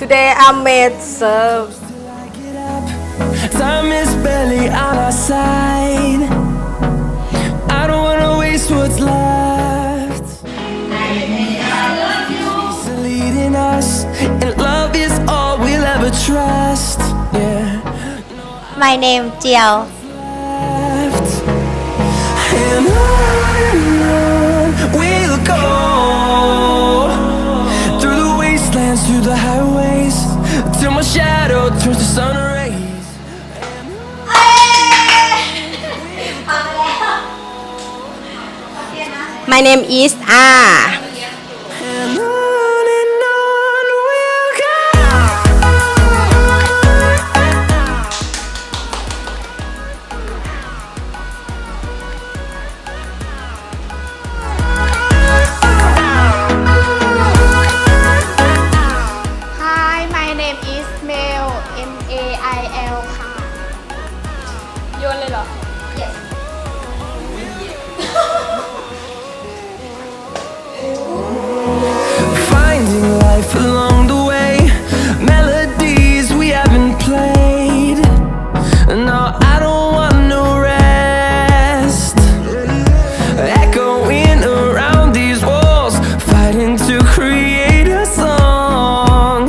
Today I made serve. Time is barely on our side. I don't wanna waste what's left. He's leading us, and love is all we'll ever trust. Yeah. My name เจียว Left. And on we'll go through the wastelands, through the highways, till my shadow turns to sun rays. My name is R. And on we'll go. Hi my name is Mel MAIL ค่ะโยนเลยเหรอ Yes Finding life along the way, melodies we haven't played. No, I don't want no rest. Echoing around these walls, fighting to create a song.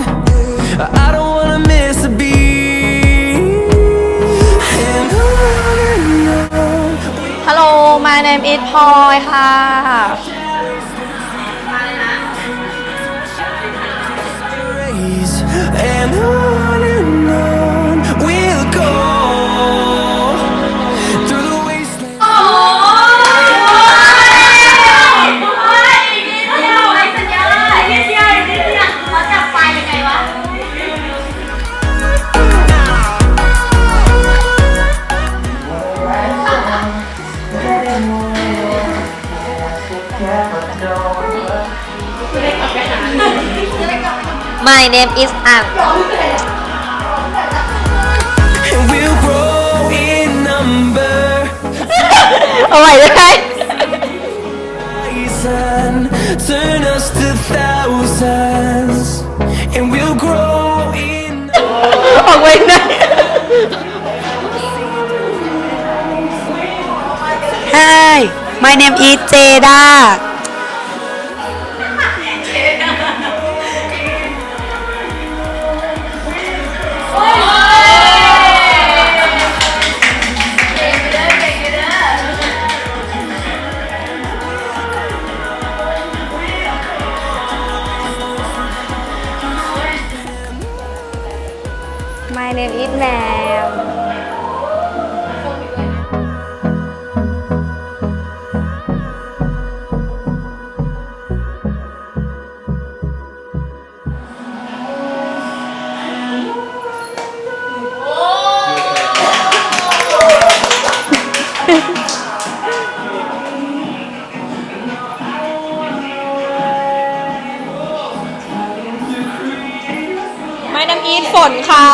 I don't wanna miss a beat. And on Hello my name is Poi ค่ะ rays, and on we'll go through the wasteland. My name is An And we'll grow in number, เอาใหม่ได้ไหม and turn us to thousands. And we'll grow in ออกไปไหน Hi my name is Jada My name is Nam My name is ฝนค่ะ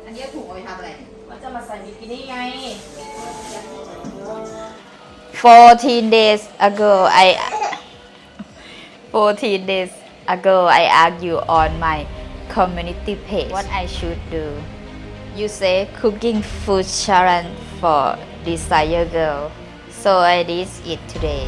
อันนี้ถุงเอาไปทำอะไร มันจะมาใส่บิกินี่ไง 14 days ago I asked you on my community page what I should do. You say cooking food challenge for desire girl. So I did it today.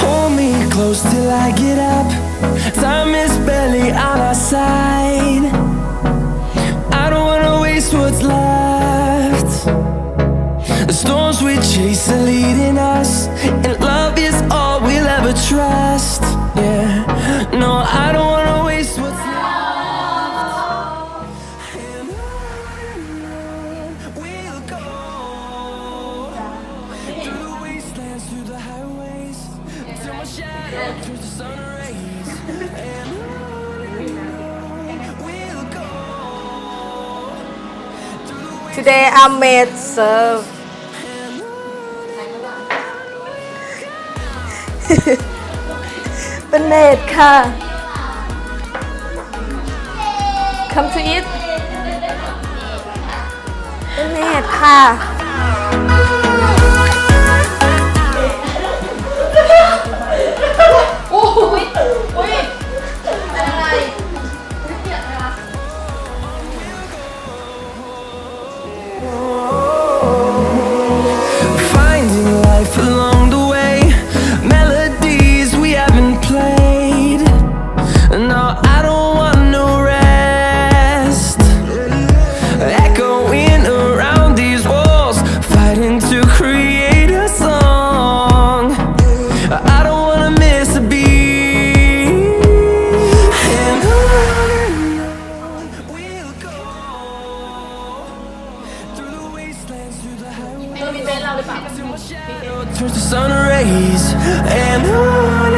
Hold me close till I get up. Time is barely on our side. I don't wanna waste what's left. The storms we chase are leading us, and love is all we'll ever trust. Yeah, no, I don't wanna waste what's left. And on we'll go, through the wastelands, through the highways, till my shadow turns to sun rays. And on we'll go. Today I made serve เป็นเนตค่ะ Come to eat เป็นเนตค่ะ Finding life along the way, melodies we haven't played. No, I don't want no rest. Echoing around these walls, fighting to create a song. I don't wanna miss a beat. And on we'll go, through the wastelands, through the highways, till my shadow turns to sun rays. And on